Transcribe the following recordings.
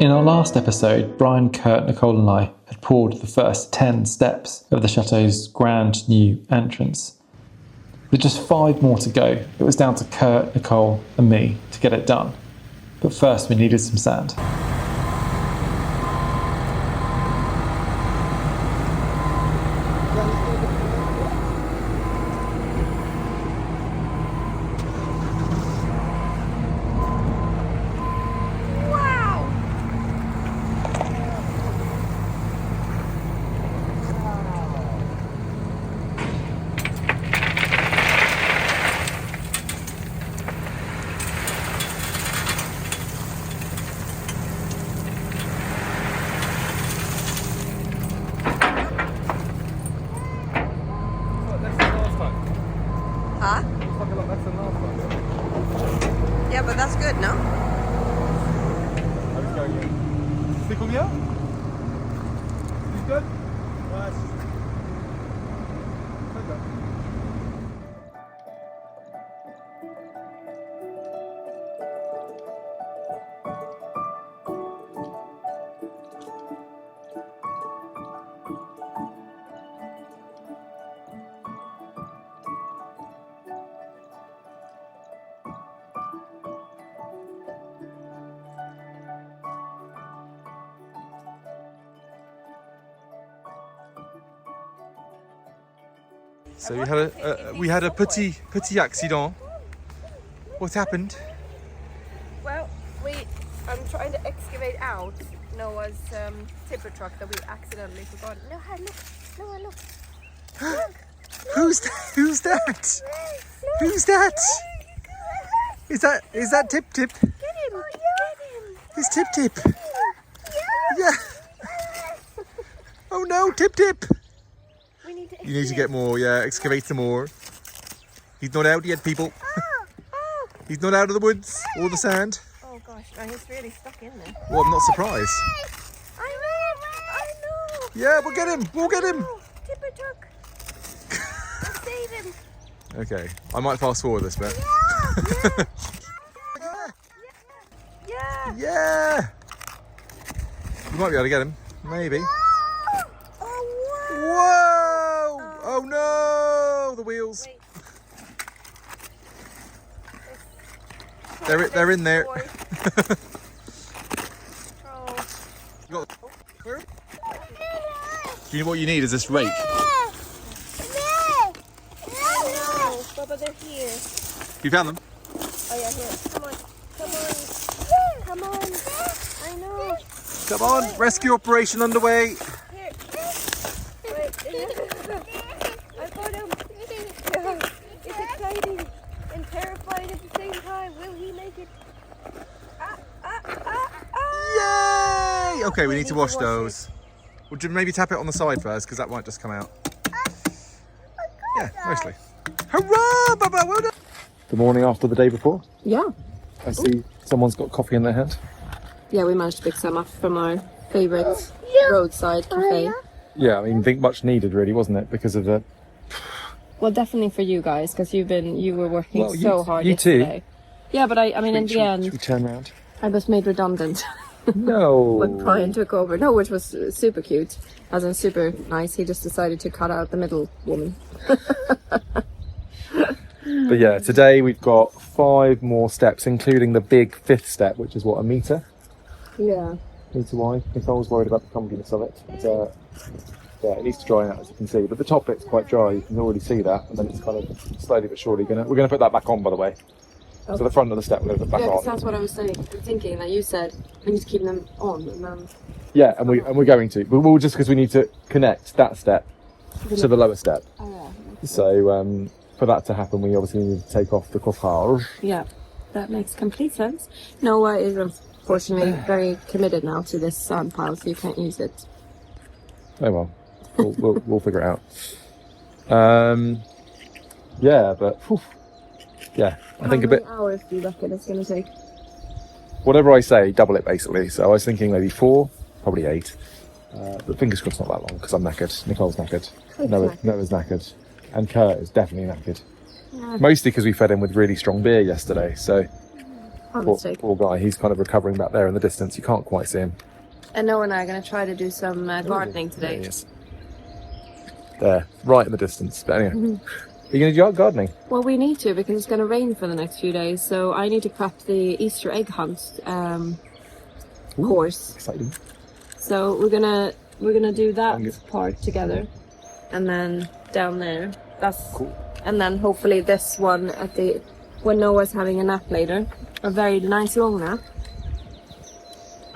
In our last episode, Brian, Curt, Nicole and I had poured the first 10 steps of the Chateau's grand new entrance. With just 5 more to go, it was down to Curt, Nicole and me to get it done. But first we needed some sand. Huh? Yeah, but that's good, no? C'est combien? C'est good? Ouais. Très bien. So we had a petit accident. What happened? Well, I'm trying to excavate out Noah's tipper truck that we accidentally forgot. Noah, look! Noah, look! Look! Who's that? Who's that? Who's that? Is that Tip Tip? Get him! Get him! It's Tip Tip. Yeah. Oh no, Tip Tip. We need to You need to get more, yeah, excavate some more. He's not out yet, people. He's not out of the woods or the sand. Oh gosh, no, he's really stuck in there. Well, I'm not surprised. I know! Yeah, we'll get him. We'll get him. Tipper truck! Save him! Okay, I might fast forward this bit. Yeah! Yeah. You might be able to get him. Maybe. Whoa! Oh no! The wheels. Wait. They're in there. Oh. You know what you need is this rake. No, Bubba, they're here. You found them? Oh yeah, here. Come on. I know. Come on, rescue operation underway. Here. Wait. I got him. Yeah. It's exciting and terrifying at the same time. Will he make it? Yay! Okay, we need to wash those. Would you maybe tap it on the side first, because that might just come out. Yeah, mostly. Hurrah, Bubba, well done! The morning after the day before, Yeah. I see someone's got coffee in their hand. Yeah, we managed to pick some up from our favourite roadside cafe. Yeah, I mean, I think much needed really, wasn't it? Because of the... Well, definitely for you guys, because you were working Well, so hard you too. yesterday. Yeah, but I mean, in the Should we end, turn around? I was made redundant No. when Brian took over. No, which was super cute, as in super nice. He just decided to cut out the middle woman. But yeah, today we've got 5 more steps, including the big 5th step, which is what, a metre? Yeah. Metre wide. Nicole's worried about the clumsiness of it. But, yeah, it needs to dry out, as you can see. But the top bit's quite dry. You can already see that. And then it's kind of slowly but surely we're going to put that back on, by the way. Okay. So the front of the step we're going to put back on. That's what I was saying. Thinking that you said we need to keep them on, and then. Yeah, and we're going to. But we'll just because we need to connect that step to the lower step. Oh yeah. So for that to happen, we obviously need to take off the coffage. Yeah, that makes complete sense. Noah is unfortunately very committed now to this sand pile, so you can't use it. Oh well, we'll figure it out. Yeah, but whew, yeah, I think a bit. How many hours do you reckon it's going to take? Whatever I say, double it basically. So I was thinking maybe 4, probably 8. But fingers crossed not that long because I'm knackered. Nicole's knackered. Noah's knackered. And Curt is definitely knackered. Yeah. Mostly because we fed him with really strong beer yesterday. So mistake. Poor guy. He's kind of recovering back there in the distance. You can't quite see him. And Noah and I are going to try to do some gardening today. There he is. There, right in the distance. But anyway, are you going to do gardening? Well, we need to because it's going to rain for the next few days. So I need to prep the Easter egg hunt course. Exciting. So we're gonna do that part together, and then down there. That's cool. And then hopefully this one when Noah's having a nap later, a very nice long nap.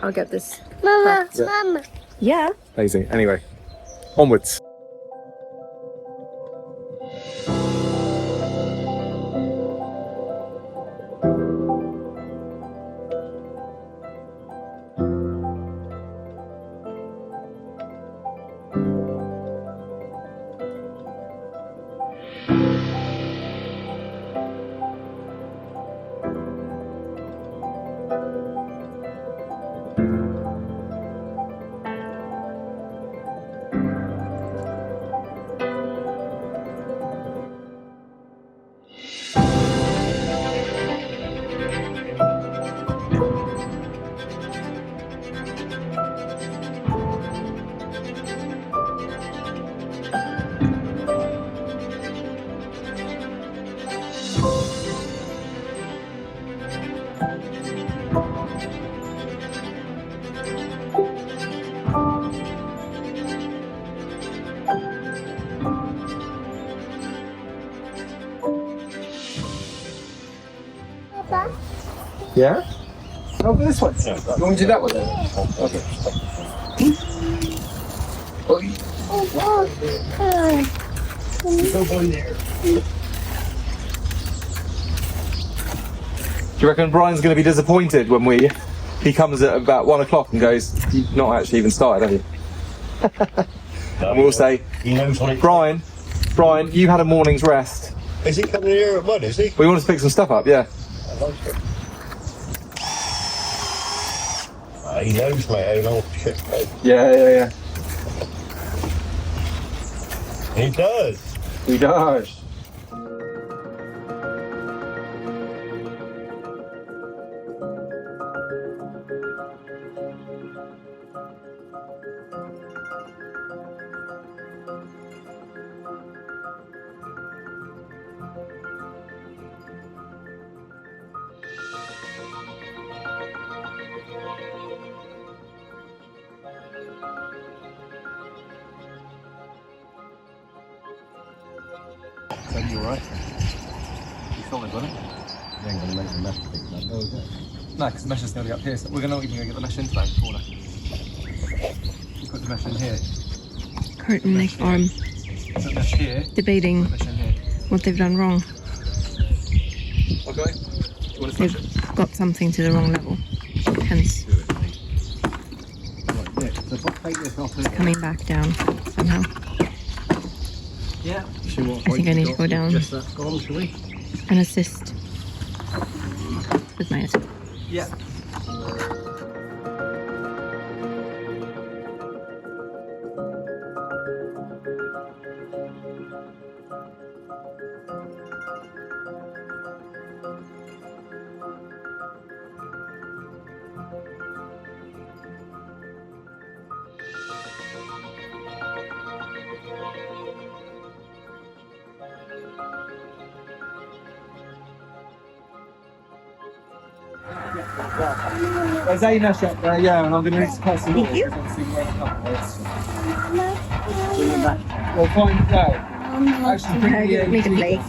I'll get this. Mama, Yeah. Mama. Yeah. Amazing. Anyway, onwards. Papa. Yeah? Oh, this one. You want me to do that one then? Okay. Do you reckon Brian's going to be disappointed when he comes at about 1 o'clock and goes, "You've not actually even started, have you?" And we'll say, He knows what it Brian, you had a morning's rest. is. He coming here at 1, is he? We want us to pick some stuff up, yeah. He knows, mate, how long shit goes. Yeah. He does. He does. So you alright? You solid, wasn't it? You ain't gonna make the mesh big enough, though, is it? No, because the mesh is nearly up here, so we're not even going to get the mesh into that corner. You put the mesh in here. Curt and Nick are Put the mesh here. debating Mesh in here. what they've done wrong. Okay. Do you want to touch it? They've got something to the wrong level. Hence, Right, Nick, so if I take this off here, coming back down somehow. Yeah. see what I think I need to go down. Just that gone, shall we? And assist with my assist. Yeah. There's a mesh up there, yeah, and I'm going to need to cut some more. Thank you. We'll find it out. Actually, bring the Need a plate.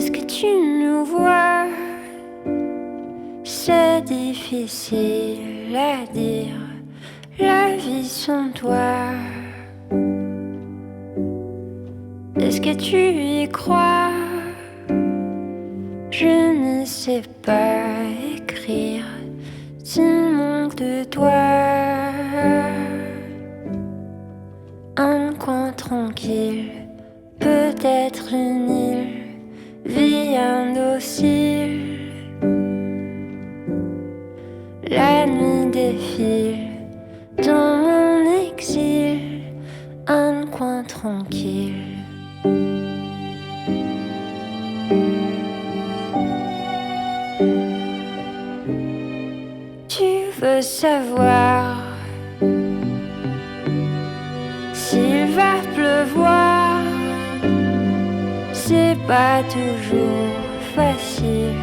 Est-ce que tu nous vois? C'est difficile à dire, la vie sans toi. Est-ce que tu y crois? Je ne sais pas écrire s'il manque de toi. Un coin tranquille, peut-être une île, vie indocile. La nuit défile dans mon exil, un coin tranquille. Tu veux savoir s'il va pleuvoir? C'est pas toujours facile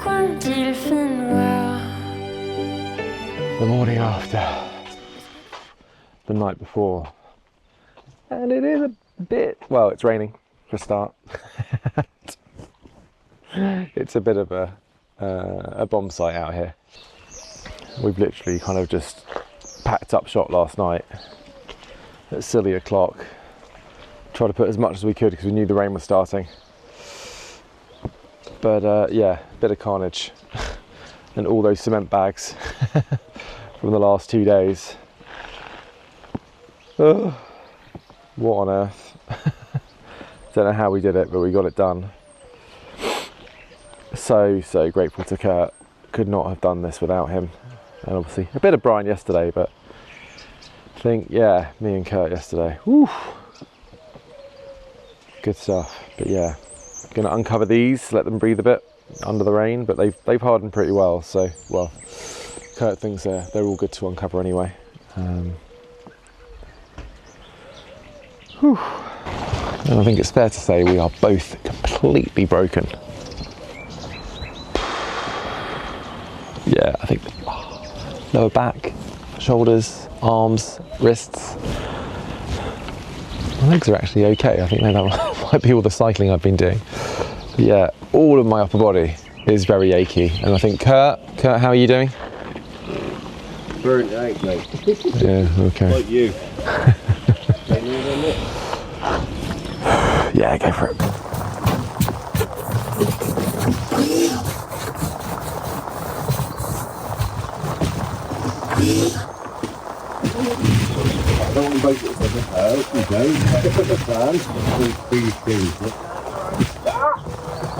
quand il fait noir. The morning after, the night before, and it is a bit, well, it's raining for a start. It's a bit of a bomb site out here. We've literally kind of just packed up shop last night at silly o'clock, tried to put as much as we could because we knew the rain was starting, but yeah, a bit of carnage. And all those cement bags from the last 2 days. What on earth? Don't know how we did it, but we got it done. So grateful to Curt. Could not have done this without him. And obviously a bit of Brian yesterday, but I think, yeah, me and Curt yesterday. Woo. Good stuff. But yeah, gonna uncover these, let them breathe a bit under the rain, but they've hardened pretty well. So, well, Curt thinks they're all good to uncover anyway. And I think it's fair to say we are both completely broken. Yeah, I think lower back, shoulders, arms, wrists. My legs are actually okay. I think that might be all the cycling I've been doing. But yeah, all of my upper body is very achy. And I think, Curt, how are you doing? Burnt out, mate. Yeah, okay. Like you. Yeah, go for it. I don't want to break it with a house, we don't. That's the plan. These things.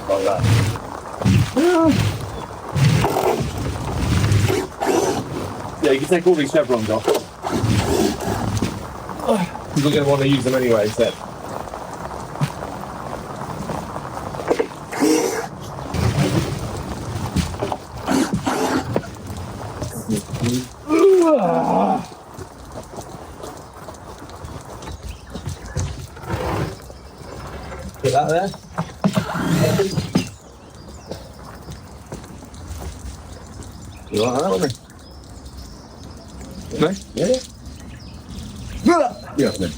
Like that. Yeah, you can take all these chevrons off. Because we're going to want to use them anyway, so. Put that there. You like that one? No? Yeah. Yeah, man.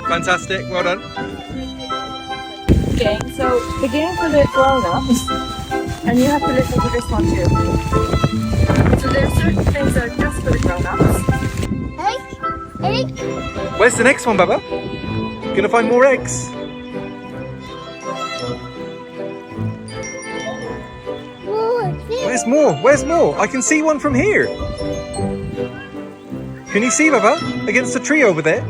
Fantastic, well done. Okay, so the game for the grown-ups, and you have to listen to this one too. So there are certain things that are just for the grown-ups. Where's the next one, Baba? Gonna find more eggs. Where's more? Where's more? I can see one from here. Can you see, Baba? Against the tree over there?